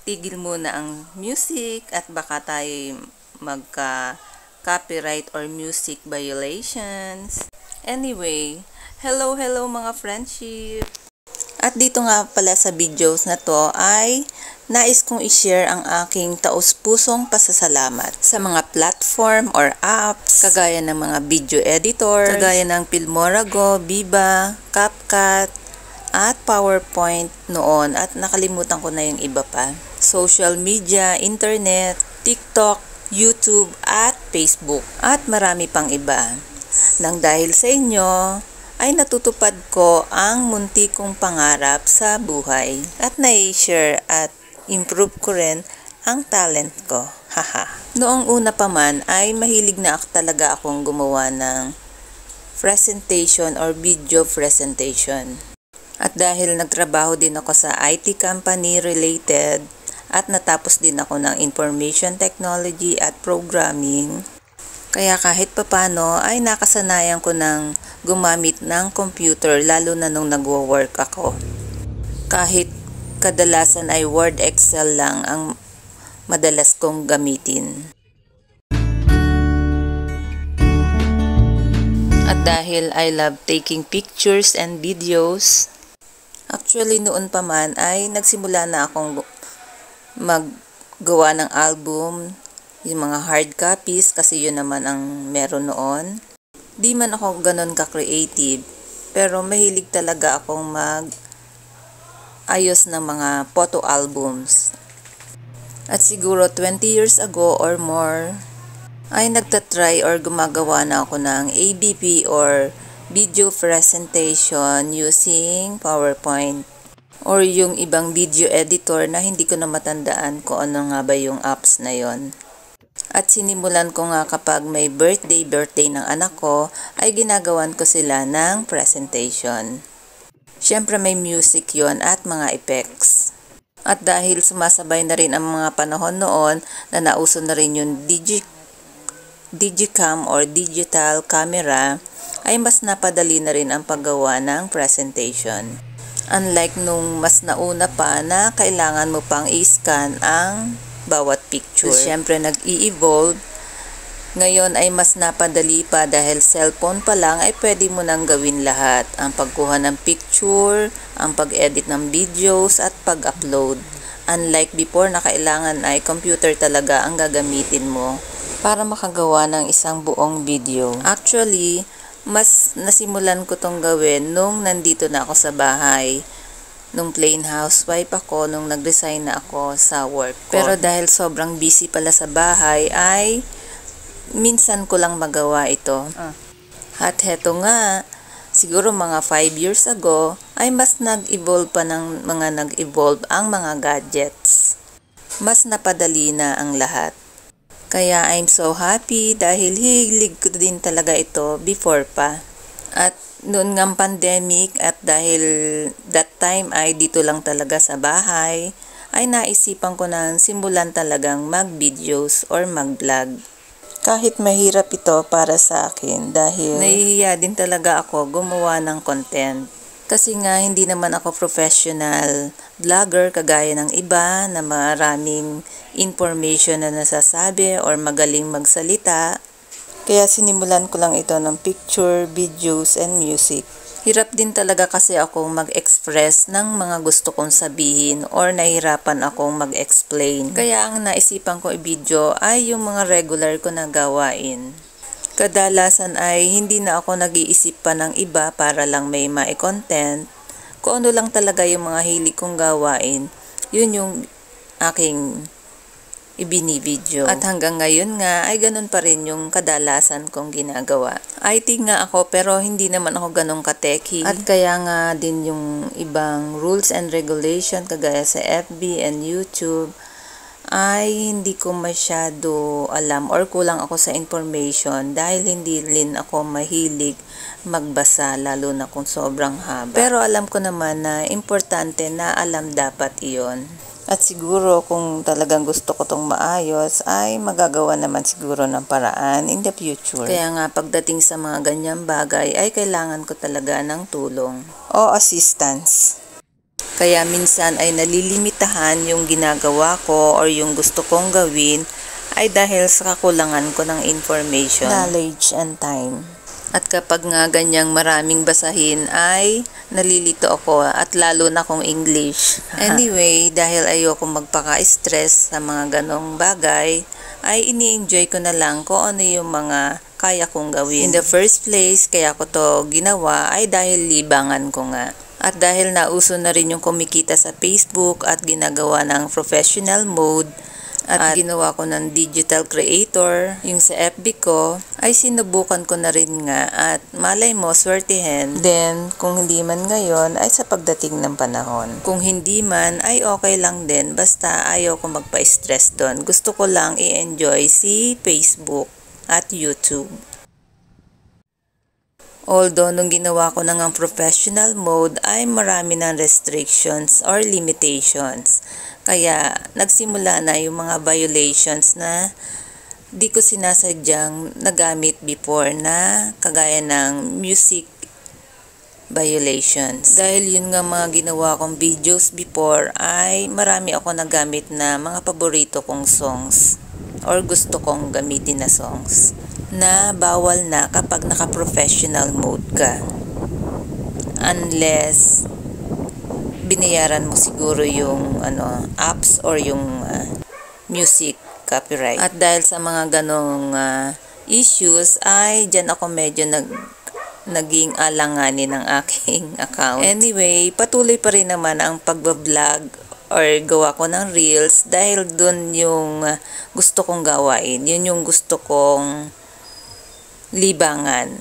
tigil muna ang music at baka tayo magka-copyright or music violations. Anyway, hello mga friendship! At dito nga pala sa videos na to ay nais kong i-share ang aking taus-pusong pasasalamat sa mga platform or apps kagaya ng mga video editors, kagaya ng Filmora Go, Viva, CapCut, at PowerPoint noon at nakalimutan ko na yung iba pa. Social media, internet, TikTok, YouTube at Facebook at marami pang iba. Nang dahil sa inyo ay natutupad ko ang munti kong pangarap sa buhay at nai-share at improve ko rin ang talent ko. Haha. Noong una pa man ay mahilig na talaga akong gumawa ng presentation or video presentation. At dahil nagtrabaho din ako sa IT company related at natapos din ako ng information technology at programming, kaya kahit papano ay nakasanayan ko ng gumamit ng computer lalo na nung nagwo-work ako. Kahit kadalasan ay Word, Excel lang ang madalas kong gamitin. At dahil I love taking pictures and videos, actually noon pa man ay nagsimula na akong maggawa ng album, yung mga hard copies kasi yun naman ang meron noon. Di man ako ganun ka-creative, pero mahilig talaga akong ayos ng mga photo albums. At siguro 20 years ago or more, ay nagtatry or gumagawa na ako ng ABP or video presentation using PowerPoint or yung ibang video editor na hindi ko na matandaan kung ano nga ba yung apps na yon. At sinimulan ko nga kapag may birthday ng anak ko ay ginagawan ko sila ng presentation. Syempre may music yon at mga effects. At dahil sumasabay na rin ang mga panahon noon na nauso na rin yung digicam or digital camera, ay mas napadali na rin ang paggawa ng presentation. Unlike nung mas nauna pa na kailangan mo pang i-scan ang bawat picture. So, syempre nag-i-evolve. Ngayon ay mas napadali pa dahil cellphone pa lang ay pwede mo nang gawin lahat. Ang pagkuha ng picture, ang pag-edit ng videos at pag-upload. Unlike before na kailangan ay computer talaga ang gagamitin mo para makagawa ng isang buong video. Actually, mas nasimulan ko tong gawin nung nandito na ako sa bahay. Nung plain housewife ako, nung nag-resign na ako sa work ko. Pero dahil sobrang busy pala sa bahay, ay minsan ko lang magawa ito. At heto nga, siguro mga 5 years ago, ay mas nag-evolve pa ng mga nag-evolve ang mga gadgets. Mas napadali na ang lahat. Kaya I'm so happy dahil hilig ko din talaga ito before pa. At noon ng pandemic at dahil that time ay dito lang talaga sa bahay, ay naisipan ko na simulan talagang mag-videos or mag-vlog. Kahit mahirap ito para sa akin dahil nahihiya din talaga ako gumawa ng content. Kasi nga hindi naman ako professional vlogger kagaya ng iba na maraming information na nasasabi or magaling magsalita. Kaya sinimulan ko lang ito ng picture, videos, and music. Hirap din talaga kasi akong mag-express ng mga gusto kong sabihin or nahihirapan akong mag-explain. Kaya ang naisipan ko i-video ay yung mga regular ko na gawain. Kadalasan ay hindi na ako nag-iisip pa ng iba para lang may ma-content. Kung ano lang talaga yung mga hilig kong gawain, yun yung aking ibini-video. At hanggang ngayon nga ay ganun pa rin yung kadalasan kong ginagawa. IT nga ako pero hindi naman ako ganun ka-techy. At kaya nga din yung ibang rules and regulation kagaya sa FB and YouTube ay hindi ko masyado alam or kulang ako sa information dahil hindi rin ako mahilig magbasa lalo na kung sobrang haba. Pero alam ko naman na importante na alam dapat iyon. At siguro kung talagang gusto ko tong maayos ay magagawa naman siguro ng paraan in the future. Kaya nga pagdating sa mga ganyang bagay ay kailangan ko talaga ng tulong o assistance. Kaya minsan ay nalilimitahan yung ginagawa ko or yung gusto kong gawin ay dahil sa kakulangan ko ng information, knowledge, and time. At kapag nga ganyang maraming basahin ay nalilito ako at lalo na kung English. Anyway, dahil ayoko magpaka-stress sa mga ganong bagay, ay ini-enjoy ko na lang kung ano yung mga kaya kong gawin. In the first place, kaya ko to ginawa ay dahil libangan ko nga. At dahil nauso na rin yung kumikita sa Facebook at ginagawa ng professional mode at ginawa ko ng digital creator, yung sa FB ko, ay sinubukan ko na rin nga at malay mo, swertihin. Then, kung hindi man ngayon, ay sa pagdating ng panahon. Kung hindi man, ay okay lang din, basta ayaw ko magpa-stress doon. Gusto ko lang i-enjoy si Facebook at YouTube. Although, nung ginawa ko na ng professional mode, ay marami ng restrictions or limitations. Kaya, nagsimula na yung mga violations na di ko sinasadyang nagamit before na kagaya ng music violations. Dahil yun nga mga ginawa kong videos before ay marami ako nagamit na mga paborito kong songs or gusto kong gamitin na songs na bawal na kapag naka-professional mode ka. Unless binayaran mo siguro yung apps or yung music copyright. At dahil sa mga ganong issues ay dyan ako medyo naging alanganin ng aking account. Anyway, patuloy pa rin naman ang pagbablog or gawa ko ng reels dahil dun yung gusto kong gawain. Yun yung gusto kong libangan.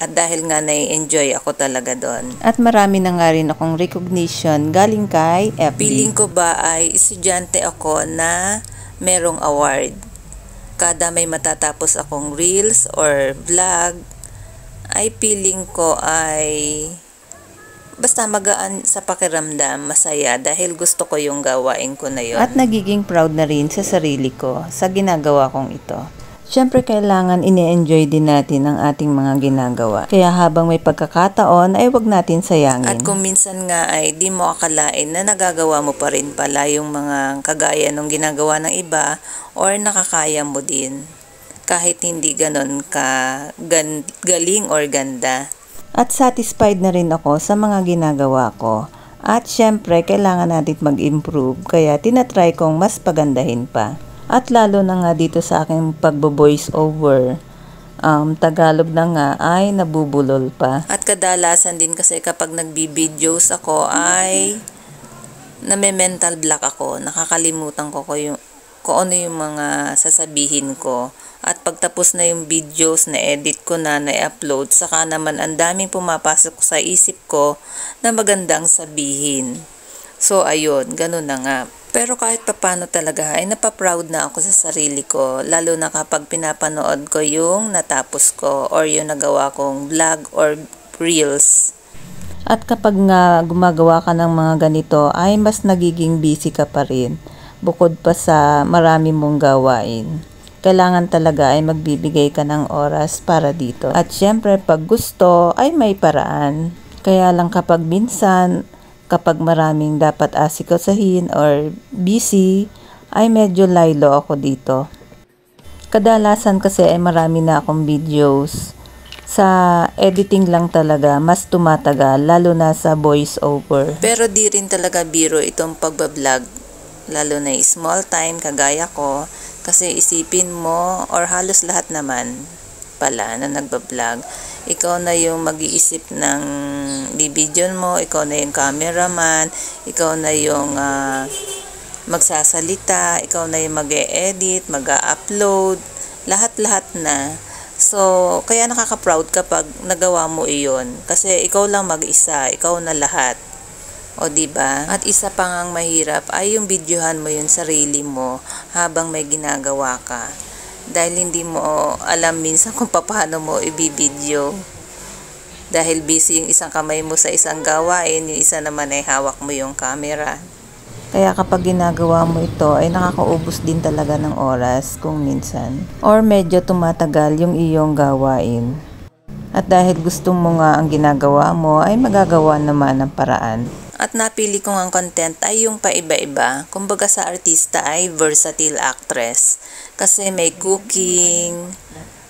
At dahil nga nai-enjoy ako talaga doon. At marami na nga rin akong recognition galing kay FB. Feeling ko ba ay estudyante ako na merong award. Kada may matatapos akong reels or vlog, ay feeling ko ay basta magaan sa pakiramdam, masaya dahil gusto ko yung gawain ko na yun. At nagiging proud na rin sa sarili ko sa ginagawa kong ito. Siyempre, kailangan ini-enjoy din natin ang ating mga ginagawa. Kaya habang may pagkakataon, ay wag natin sayangin. At kung minsan nga ay di mo akalain na nagagawa mo pa rin pala yung mga kagaya ng ginagawa ng iba or nakakaya mo din. Kahit hindi ganon ka galing or ganda. At satisfied na rin ako sa mga ginagawa ko. At siyempre, kailangan natin mag-improve. Kaya tinatry kong mas pagandahin pa. At lalo na nga dito sa aking pagbo-voice over, Tagalog na nga ay nabubulol pa. At kadalasan din kasi kapag nagbi-videos ako ay name-mental block ako. Nakakalimutan ko kung ano yung mga sasabihin ko. At pagtapos na yung videos na edit ko na-upload, saka naman ang daming pumapasok sa isip ko na magandang sabihin. So ayun, ganun na nga. Pero kahit papano talaga ay napaproud na ako sa sarili ko, lalo na kapag pinapanood ko yung natapos ko or yung nagawa kong vlog or reels. At kapag nga gumagawa ka ng mga ganito ay mas nagiging busy ka pa rin, bukod pa sa marami mong gawain. Kailangan talaga ay magbibigay ka ng oras para dito. At syempre pag gusto ay may paraan. Kaya lang kapag minsan, kapag maraming dapat asikasahin or busy, ay medyo laylo ako dito. Kadalasan kasi ay marami na akong videos. Sa editing lang talaga, mas tumatagal, lalo na sa voice over. Pero di rin talaga biro itong pagbablog, lalo na small time kagaya ko, kasi isipin mo, or halos lahat naman pala na nagbablog, ikaw na yung mag-iisip ng bibidyon mo, ikaw na yung cameraman, ikaw na yung magsasalita, ikaw na yung mag-e-edit, mag-upload, lahat-lahat na. So, kaya nakaka-proud kapag nagawa mo iyon. Kasi ikaw lang mag-isa, ikaw na lahat. O diba? At isa pang ang mahirap ay yung videohan mo yung sarili mo habang may ginagawa ka. Dahil hindi mo alam minsan kung paano mo ibibidyo. Dahil busy yung isang kamay mo sa isang gawain, yung isa naman ay hawak mo yung camera. Kaya kapag ginagawa mo ito ay nakakaubos din talaga ng oras kung minsan. Or medyo tumatagal yung iyong gawain. At dahil gusto mo nga ang ginagawa mo ay magagawa naman ng paraan. At napili ko ang content ay yung paiba-iba. Kumbaga sa artista ay versatile actress. Kasi may cooking,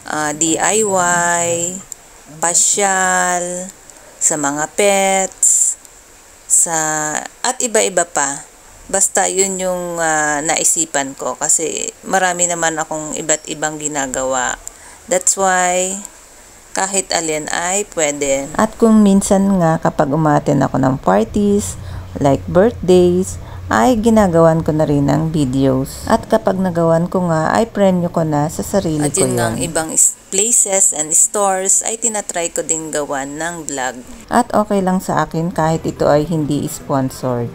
DIY, pasyal, sa mga pets, at iba-iba pa. Basta yun yung naisipan ko kasi marami naman akong iba't ibang ginagawa. That's why kahit alin ay pwede. At kung minsan nga kapag umattend ako ng parties, like birthdays, ay ginagawan ko na rin ng videos. At kapag nagawan ko nga, ay premyo ko na sa sarili ko yun. At yun ibang places and stores ay tinatry ko din gawan ng vlog. At okay lang sa akin kahit ito ay hindi sponsored.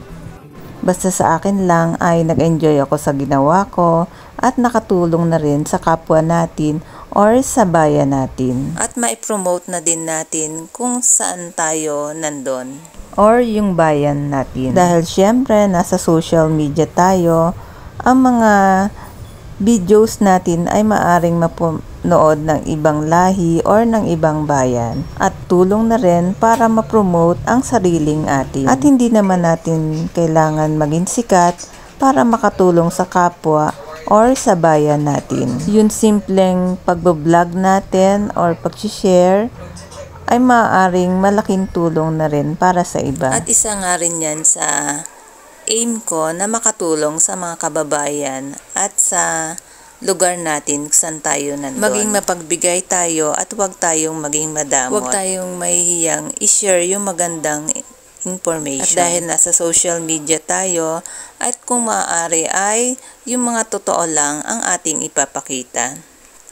Basta sa akin lang ay nag-enjoy ako sa ginawa ko at nakatulong na rin sa kapwa natin or sa bayan natin. At mai-promote na din natin kung saan tayo nandun. Or yung bayan natin. Dahil syempre nasa social media tayo, ang mga videos natin ay maaring mapanood ng ibang lahi or ng ibang bayan. At tulong na rin para ma-promote ang sariling atin. At hindi naman natin kailangan maging sikat para makatulong sa kapwa or sa bayan natin. Yung simpleng pagbablog natin or pag-share ay maaaring malaking tulong na rin para sa iba. At isa nga rin yan sa aim ko na makatulong sa mga kababayan at sa lugar natin saan tayo nandun. Maging mapagbigay tayo at huwag tayong maging madamot. Huwag tayong mahihiyang i-share yung magandang information. At dahil nasa social media tayo, at kung maaari ay yung mga totoo lang ang ating ipapakita.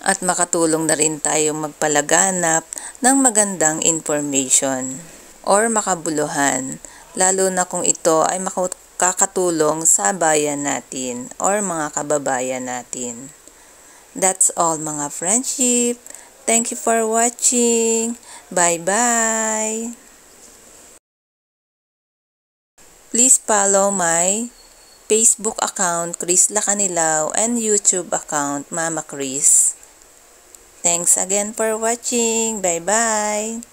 At makatulong na rin tayong magpalaganap ng magandang information or makabuluhan, lalo na kung ito ay makakatulong sa bayan natin or mga kababayan natin. That's all mga friendship. Thank you for watching. Bye-bye. Please follow my Facebook account, Chris Lacanilao, and YouTube account, Mama Chris. Thanks again for watching. Bye-bye.